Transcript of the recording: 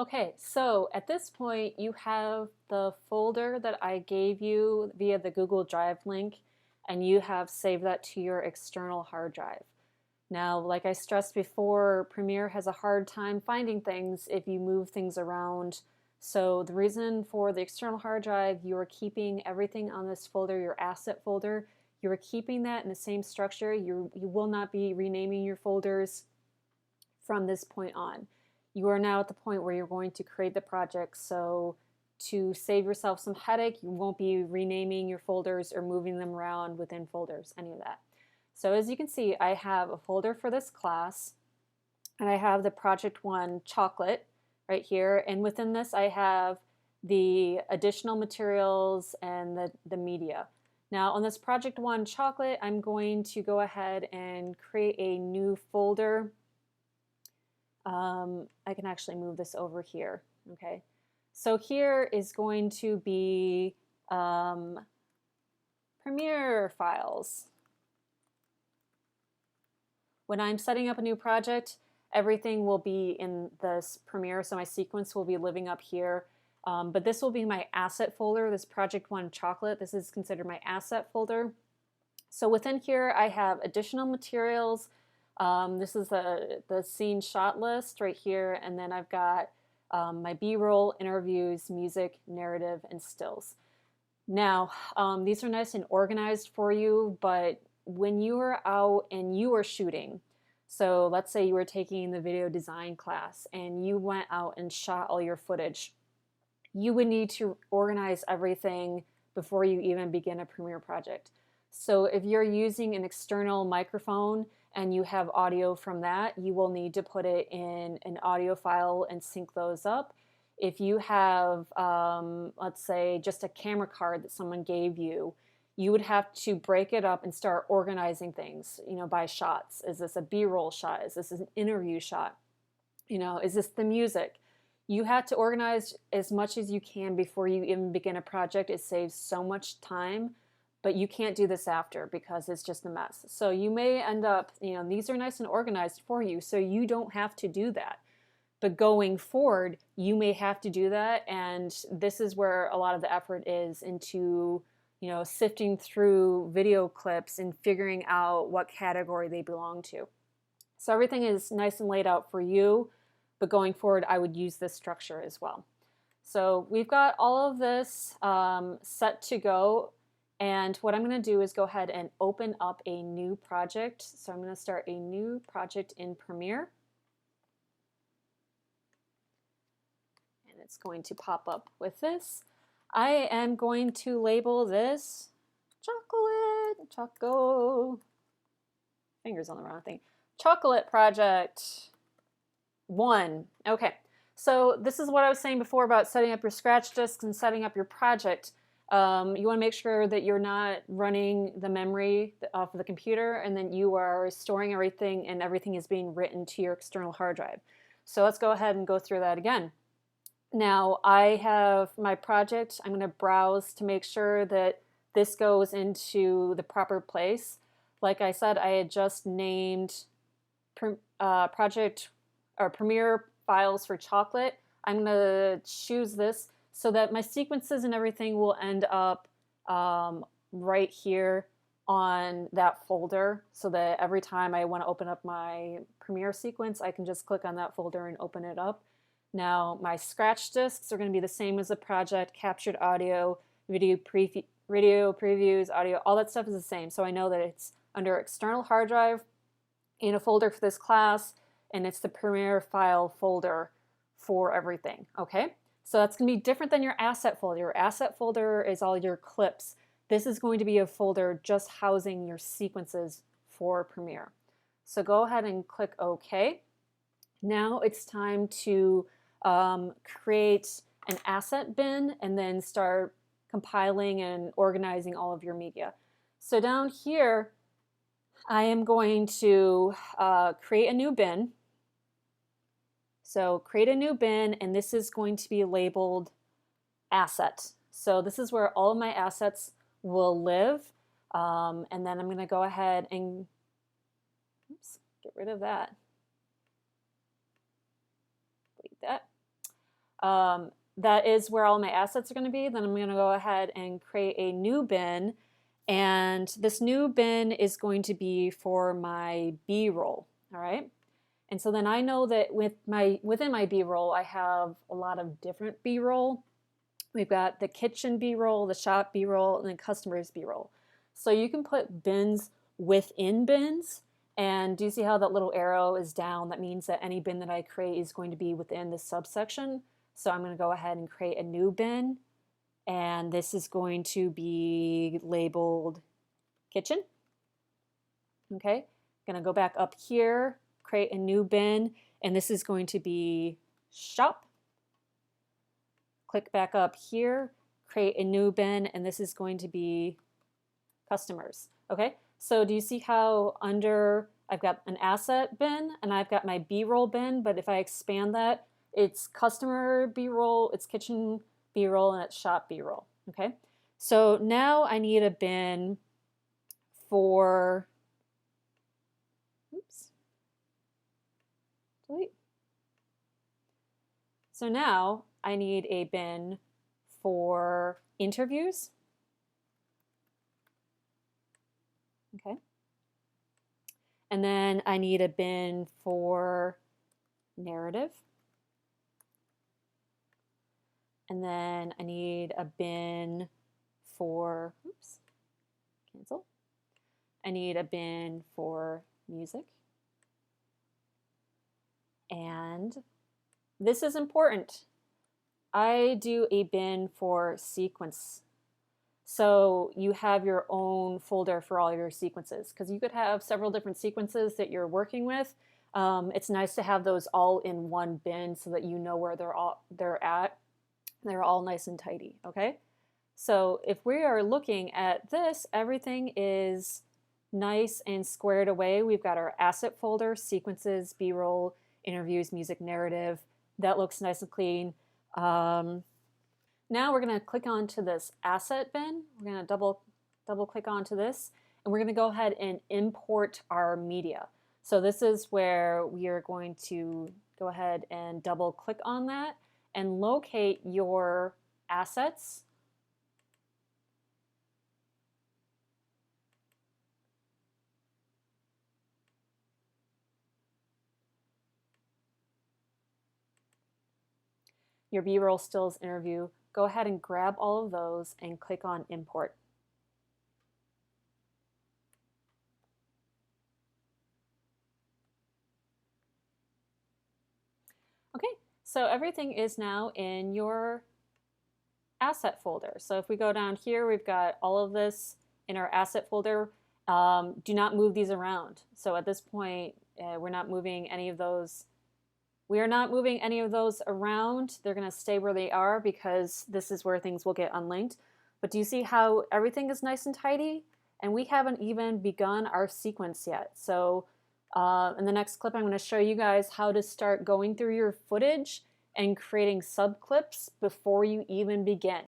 Okay, so at this point, you have the folder that I gave you via the Google Drive link, and you have saved that to your external hard drive. Now, like I stressed before, Premiere has a hard time finding things if you move things around. So the reason for the external hard drive, you are keeping everything on this folder, your asset folder, you are keeping that in the same structure. You will not be renaming your folders from this point on. You are now at the point where you're going to create the project, so to save yourself some headache, you won't be renaming your folders or moving them around within folders, any of that. So as you can see, I have a folder for this class, and I have the project one chocolate right here, and within this I have the additional materials and the media. Now on this project one chocolate, I'm going to go ahead and create a new folder. I can actually move this over here, okay? So here is going to be Premiere files. When I'm setting up a new project, everything will be in this Premiere, so my sequence will be living up here. But this will be my asset folder, this project one chocolate. This is considered my asset folder. So within here, I have additional materials. This is the scene shot list right here, and then I've got my B-roll, interviews, music, narrative, and stills. Now, these are nice and organized for you, but when you are out and you are shooting, so let's say you were taking the video design class and you went out and shot all your footage, you would need to organize everything before you even begin a Premiere project. So if you're using an external microphone and you have audio from that, you will need to put it in an audio file and sync those up. If you have, let's say, just a camera card that someone gave you, you would have to break it up and start organizing things, by shots. Is this a B-roll shot? Is this an interview shot? Is this the music? You have to organize as much as you can before you even begin a project. It saves so much time, but you can't do this after because it's just a mess. So you may end up, these are nice and organized for you, so you don't have to do that. But going forward, you may have to do that, and this is where a lot of the effort is into, sifting through video clips and figuring out what category they belong to. So everything is nice and laid out for you, but going forward, I would use this structure as well. So we've got all of this set to go, and what I'm going to do is go ahead and open up a new project. So I'm going to start a new project in Premiere. It's going to pop up with this. I am going to label this choco, fingers on the wrong thing, chocolate project 1. Okay, so this is what I was saying before about setting up your scratch disks and setting up your project. You want to make sure that you're not running the memory off of the computer and then you are storing everything and everything is being written to your external hard drive. So let's go ahead and go through that again. Now I have my project. I'm going to browse to make sure that this goes into the proper place. Like I said, I had just named project or Premiere files for chocolate. I'm going to choose this so that my sequences and everything will end up right here on that folder, so that every time I want to open up my Premiere sequence, I can just click on that folder and open it up. Now my scratch disks are going to be the same as the project, captured audio, video previews, audio, all that stuff is the same. So I know that it's under external hard drive in a folder for this class, and it's the Premiere file folder for everything, okay? So that's going to be different than your asset folder. Your asset folder is all your clips. This is going to be a folder just housing your sequences for Premiere. So go ahead and click OK. Now it's time to create an asset bin and then start compiling and organizing all of your media. So down here, I am going to create a new bin. So create a new bin, and this is going to be labeled asset. So this is where all of my assets will live. And then I'm going to go ahead and get rid of that. Delete that. That is where all my assets are going to be. Then I'm going to go ahead and create a new bin. And this new bin is going to be for my B-roll, all right? And so then I know that within my B-roll, I have a lot of different B-roll. We've got the kitchen B-roll, the shop B-roll, and then customers B-roll. So you can put bins within bins. And do you see how that little arrow is down? That means that any bin that I create is going to be within this subsection. So I'm going to go ahead and create a new bin. And this is going to be labeled kitchen. Okay, I'm going to go back up here, create a new bin, and this is going to be shop. Click back up here, create a new bin, and this is going to be customers. Okay, so do you see how under I've got an asset bin and I've got my B-roll bin, but if I expand that, it's customer B-roll, it's kitchen B-roll, and it's shop B-roll. Okay, so now I need a bin for, oops, delete. So now I need a bin for interviews. Okay. And then I need a bin for narrative. And then I need a bin for, oops, cancel. I need a bin for music. And this is important. I do a bin for sequence. So you have your own folder for all your sequences, because you could have several different sequences that you're working with. It's nice to have those all in one bin so that you know where they're at. They're all nice and tidy, okay? So if we are looking at this, everything is nice and squared away. We've got our asset folder, sequences, B-roll, interviews, music, narrative. That looks nice and clean. Now we're going to click onto this asset bin. We're going to double click onto this, and we're going to go ahead and import our media. So this is where we are going to go ahead and double click on that and locate your assets. Your B-roll stills interview. Go ahead and grab all of those and click on import. Okay, so everything is now in your asset folder. So if we go down here, we've got all of this in our asset folder. Do not move these around. So at this point, we're not moving any of those. We are not moving any of those around. They're going to stay where they are because this is where things will get unlinked. But do you see how everything is nice and tidy? And we haven't even begun our sequence yet. So in the next clip, I'm going to show you guys how to start going through your footage and creating subclips before you even begin.